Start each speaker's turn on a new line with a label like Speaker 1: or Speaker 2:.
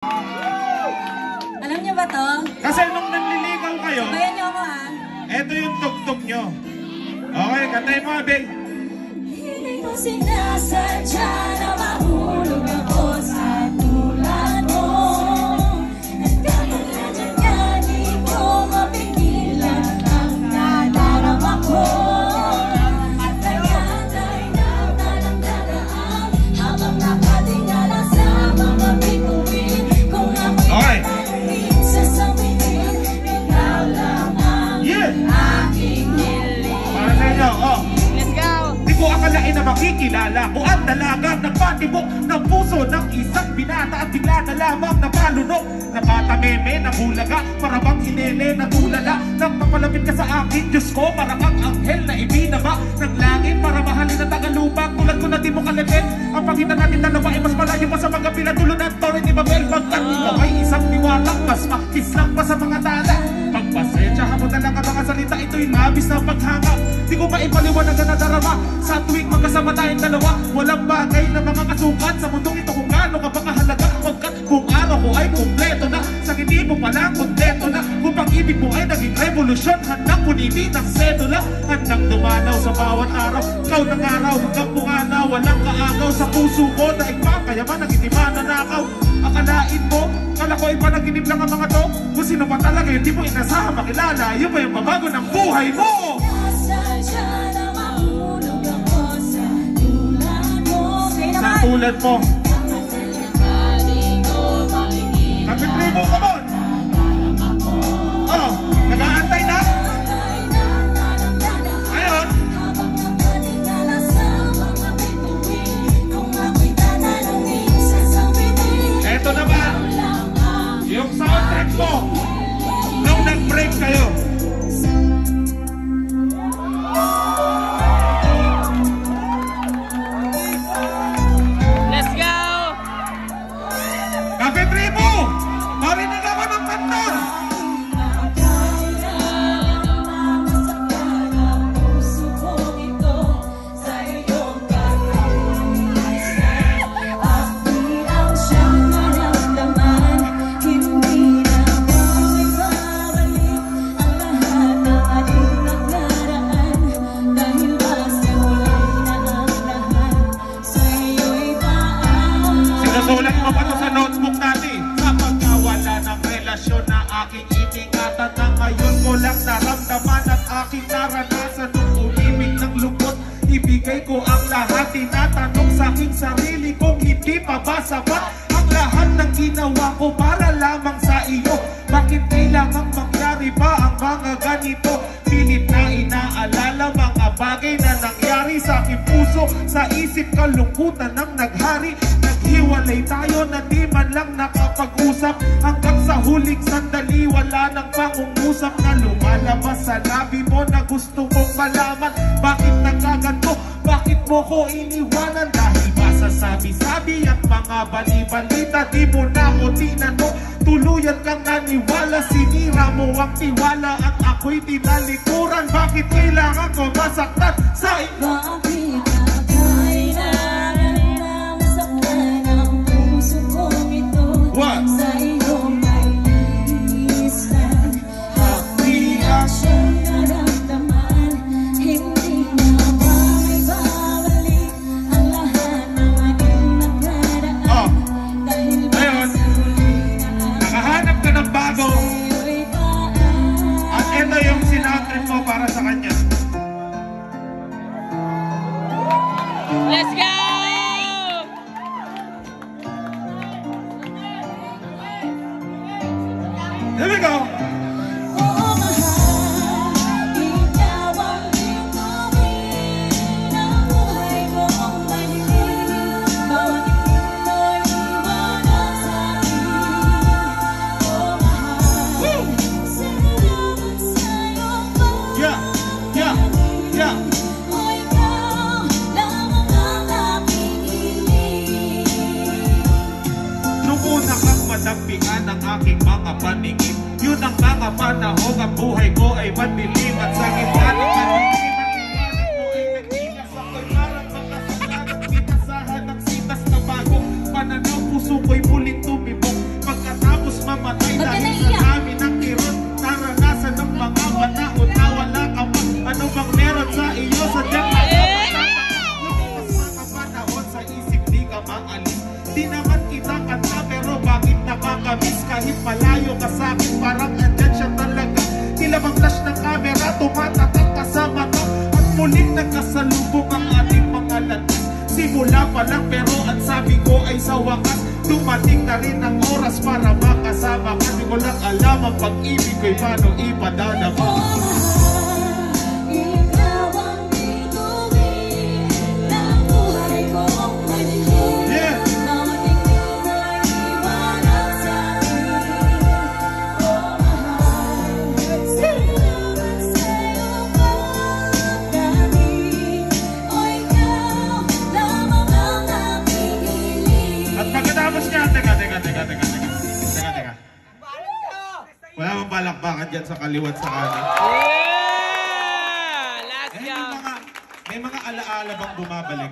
Speaker 1: Alam niyo ba to?
Speaker 2: Kasi nung nanliligaw kayo,
Speaker 1: sabayan niyo ako ha.
Speaker 2: eto yung tugtog nyo. Okay, kantay mo, abe.
Speaker 1: Hindi ko sinasadya na mahulog ako sa tulad mo. Nagkakalajan ka, di ko mapigilan ang nadarama ko. At nagkantay na nananggalaan habang nakatingala sa mga bituin. Kung ako'y sasabihin, ikaw lang ang aking hiling.
Speaker 2: Para sa inyo, oh.
Speaker 1: Let's go!
Speaker 2: Di ko akalain na makikilala ko ang dalagang nagpatibok ng puso ng isang binata at bigla na lamang napalunok. Napatameme, nabulaga, parabang hinele, natulala. Nang papalapit ka sa akin, Diyos ko, parang ang anghel na ibinaba ng langit para mahalin ang tagalupa. Tulad ko na di mo kalipin, ang pagitan natin dalawa ay mas malayo pa sa mga pinatulo ng Torre ni Babel. Pagkat ikaw ay isang niwalang mas makislang pa sa mga tala. Pagpasensyahan mo na lang ang mga salita, ito'y labis na paghanga. Di ko maipaliwanag na nadarama sa tuwing magkasama tayong dalawa. Walang bagay na mga kasukat sa mundong ito kung gaano ka ba kahalaga. Pagkat kung araw ko ay kumpleto na, sa hindi mo palang kontento na. Kung pag-ibig mo ay naging revolusyon, handang puniti ng sedula. Handang dumanaw sa bawat araw, ikaw ng araw hanggang bungana. Walang kaagaw sa puso ko na ipakayaman ng itiman na nakaw. Akalain mo, kala ko ay panaginip lang ang mga to. Kung sino pa talaga yun, di mo inasahan makilala. Yun ba yung mabago ng buhay mo? Sa tulad mo. Kapit-ribo ka mo. Oh, nag-aantay na? Ayun. Eto naman, yung soundtrack mo nung nag-break kayo.
Speaker 1: Let's go!
Speaker 2: Kapit-ribo! Marinig ako ng kanta! Sinusulat mo pa to sa notebook natin. Sa pagkawala ng relasyon na aking itingatan, na ngayon ko lang naramdaman at aking naranasan. Nung umibig ng lungkot, ibigay ko ang lahat. Tinatanong sa aking sarili kung hindi pa ba sapat ang lahat ng ginawa ko para lamang sa iyo. Bakit kailangang mangyari pa ang mga ganito? Pilit na inaalala mga bagay na nangyari sa aking puso. Sa isip kalungkutan ng naghari. Naghiwalay tayo na di man lang nakapag-usap. Hanggang sa huling sandali wala nang pangungusap. Na lumalabas sa labi mo na gusto mong malaman. Bakit nagkaganto? Bakit mo ko iniwanan? Dahil ba sa sabi-sabi at mga bali-balita, di mo na ko tinanong. Tuluyan kang naniwala, sinira mo ang tiwala at ako'y tinalikuran. Bakit kailangan ko masaktan sa iyo?
Speaker 1: Bakit ako'y nararamdaman ang puso kong ito?
Speaker 2: What?
Speaker 1: Sa iyong naiisan, ako'y asyang naramdaman. Hindi na maibabalik ang lahat ng aking nakaraan. Dahil ba sa
Speaker 2: Nakahanap ka ng bago. At ito yung sinatrin mo para sa kanya.
Speaker 1: Let's go!
Speaker 2: Here we go.
Speaker 1: Oh, mahal, ikaw ang inumin ang buhay kong malilim. Bawat ito'y iwanan sa akin. Oh, mahal, salamat sa'yo pa.
Speaker 2: Yeah, yeah, yeah.
Speaker 1: O ikaw lamang ang aking hiling.
Speaker 2: Nung una kang madampian ang aking mga paningin, yun ang mga panahon ang buhay ko ay madilim. At sa gitna ng madilim, ang iwanan mo ay nag-ingas. Ako'y parang makasalanan, pinasahan ng sitas na bago. Pananaw puso ko'y muling tumibok. mamiss kahit malayo ka sa'kin. Parang andyan siya talaga. Tila bang flash ng camera, tumatatak ka sa mata. At muling nagkasalubong ang ating mga landas. Simula pa lang pero ang sabi ko ay sa wakas. Dumating na rin ang oras para makasama ka. Di ko lang alam ang pag-ibig ko'y paano ipadala mo.
Speaker 1: Ikaw ang bituin ng buhay kong madilim.
Speaker 2: Yeah.
Speaker 1: Bawat tingin mo'y iwanag sa'kin. Oh, mahal, salamat sa'yo pagdating. O ikaw lamang ang aking hiling.
Speaker 2: At pagkatapos niya, teka. Wala mang balakbakan dyan sa kaliwat sa kanan.
Speaker 3: Yeah! Last
Speaker 2: Eh,
Speaker 3: year.
Speaker 2: may mga alaala bang bumabalik?